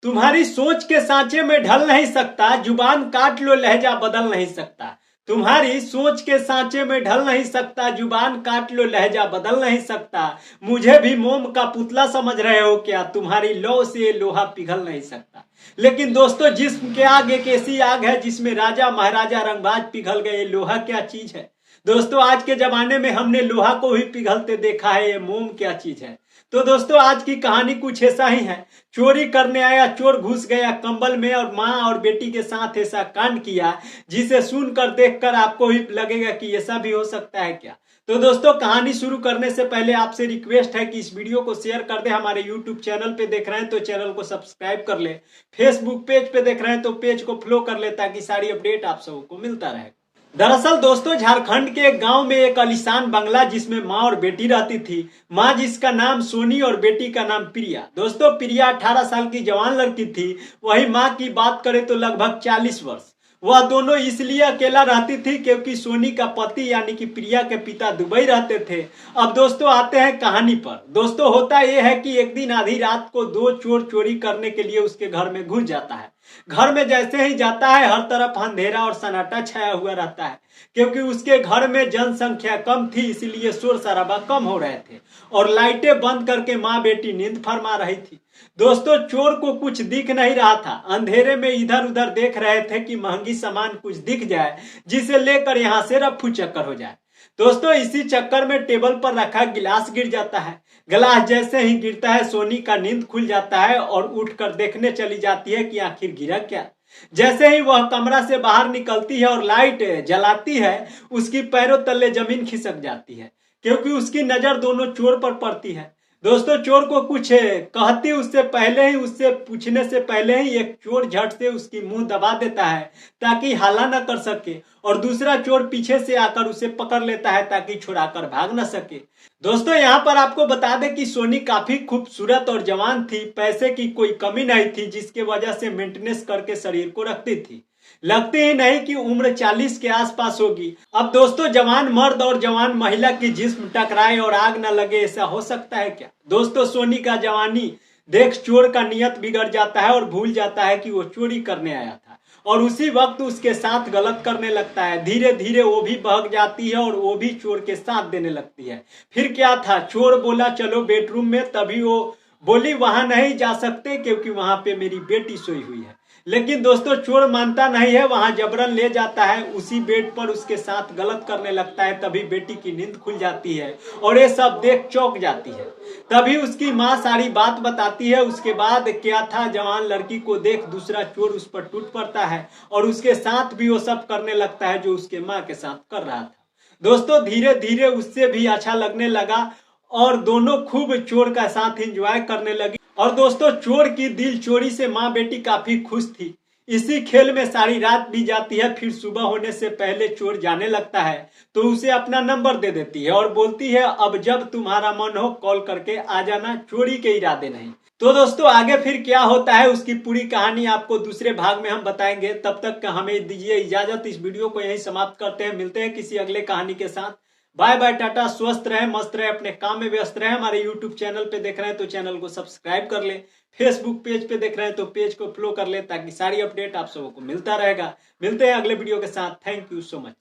तुम्हारी सोच के सांचे में ढल नहीं सकता, जुबान काट लो लहजा बदल नहीं सकता। तुम्हारी सोच के सांचे में ढल नहीं सकता, जुबान काट लो लहजा बदल नहीं सकता। मुझे भी मोम का पुतला समझ रहे हो क्या? तुम्हारी लौ से लोहा पिघल नहीं सकता। लेकिन दोस्तों, जिस्म के आग एक ऐसी आग है जिसमें राजा महाराजा रंगबाज पिघल गए। लोहा क्या चीज है दोस्तों? आज के जमाने में हमने लोहा को ही पिघलते देखा है, ये मोम क्या चीज है? तो दोस्तों, आज की कहानी कुछ ऐसा ही है। चोरी करने आया चोर घुस गया कंबल में और माँ और बेटी के साथ ऐसा कांड किया, जिसे सुनकर देखकर आपको ही लगेगा कि ऐसा भी हो सकता है क्या। तो दोस्तों, कहानी शुरू करने से पहले आपसे रिक्वेस्ट है कि इस वीडियो को शेयर कर दे। हमारे यूट्यूब चैनल पे देख रहे हैं तो चैनल को सब्सक्राइब कर ले। फेसबुक पेज पे देख रहे हैं तो पेज को फॉलो कर ले, ताकि सारी अपडेट आप सबको मिलता रहे। दरअसल दोस्तों, झारखंड के एक गांव में एक आलीशान बंगला, जिसमें माँ और बेटी रहती थी। माँ जिसका नाम सोनी और बेटी का नाम प्रिया। दोस्तों, प्रिया 18 साल की जवान लड़की थी। वही माँ की बात करें तो लगभग 40 वर्ष। वह दोनों इसलिए अकेला रहती थी क्योंकि सोनी का पति यानी कि प्रिया के पिता दुबई रहते थे। अब दोस्तों, आते हैं कहानी पर। दोस्तों, होता यह है कि एक दिन आधी रात को दो चोर चोरी करने के लिए उसके घर में घुस जाता है। घर में जैसे ही जाता है, हर तरफ अंधेरा और सन्नाटा छाया हुआ रहता है, क्योंकि उसके घर में जनसंख्या कम थी, इसलिए शोर शराबा कम हो रहे थे और लाइटें बंद करके माँ बेटी नींद फरमा रही थी। दोस्तों, चोर को कुछ दिख नहीं रहा था। अंधेरे में इधर उधर देख रहे थे कि महंगी सामान कुछ दिख जाए, जिसे लेकर यहाँ से रफू चक्कर हो जाए। दोस्तों, इसी चक्कर में टेबल पर रखा गिलास गिर जाता है। गिलास जैसे ही गिरता है, सोनी का नींद खुल जाता है और उठकर देखने चली जाती है कि आखिर गिरा क्या। जैसे ही वह कमरा से बाहर निकलती है और लाइट जलाती है, उसकी पैरों तले जमीन खिसक जाती है, क्योंकि उसकी नजर दोनों चोर पर पड़ती है। दोस्तों, चोर को कुछ कहती उससे पहले ही, उससे पूछने से पहले ही एक चोर झट से उसकी मुंह दबा देता है ताकि हाला न कर सके, और दूसरा चोर पीछे से आकर उसे पकड़ लेता है ताकि छुड़ाकर भाग न सके। दोस्तों, यहाँ पर आपको बता दें कि सोनी काफी खूबसूरत और जवान थी। पैसे की कोई कमी नहीं थी, जिसके वजह से मेंटेनेंस करके शरीर को रखती थी। लगती ही नहीं कि उम्र 40 के आसपास होगी। अब दोस्तों, जवान मर्द और जवान महिला की जिस्म टकराए और आग न लगे, ऐसा हो सकता है क्या? दोस्तों, सोनी का जवानी देख चोर का नियत बिगड़ जाता है और भूल जाता है कि वो चोरी करने आया था, और उसी वक्त उसके साथ गलत करने लगता है। धीरे धीरे वो भी भाग जाती है और वो भी चोर के साथ देने लगती है। फिर क्या था, चोर बोला चलो बेडरूम में, तभी वो बोली वहां नहीं जा सकते क्योंकि वहां पे मेरी बेटी सोई हुई है। लेकिन दोस्तों, चोर मानता नहीं है, वहां जबरन ले जाता है, उसी बेड पर उसके साथ गलत करने लगता है। तभी बेटी की नींद खुल जाती है और ये सब देख चौंक जाती है। तभी उसकी माँ सारी बात बताती है। उसके बाद क्या था, जवान लड़की को देख दूसरा चोर उस पर टूट पड़ता है और उसके साथ भी वो सब करने लगता है जो उसके माँ के साथ कर रहा था। दोस्तों, धीरे धीरे उससे भी अच्छा लगने लगा और दोनों खूब चोर का साथ एंजॉय करने लगी। और दोस्तों, चोर की दिल चोरी से माँ बेटी काफी खुश थी। इसी खेल में सारी रात भी जाती है। फिर सुबह होने से पहले चोर जाने लगता है तो उसे अपना नंबर दे देती है और बोलती है अब जब तुम्हारा मन हो कॉल करके आ जाना, चोरी के इरादे नहीं। तो दोस्तों, आगे फिर क्या होता है उसकी पूरी कहानी आपको दूसरे भाग में हम बताएंगे। तब तक हमें दीजिए इजाजत। इस वीडियो को यहीं समाप्त करते हैं। मिलते हैं किसी अगले कहानी के साथ। बाय बाय, टाटा। स्वस्थ रहे, मस्त रहे, अपने काम में व्यस्त रहे। हमारे यूट्यूब चैनल पे देख रहे हैं तो चैनल को सब्सक्राइब कर ले। फेसबुक पेज पे देख रहे हैं तो पेज को फॉलो कर ले, ताकि सारी अपडेट आप सबको मिलता रहेगा। मिलते हैं अगले वीडियो के साथ। Thank you so much.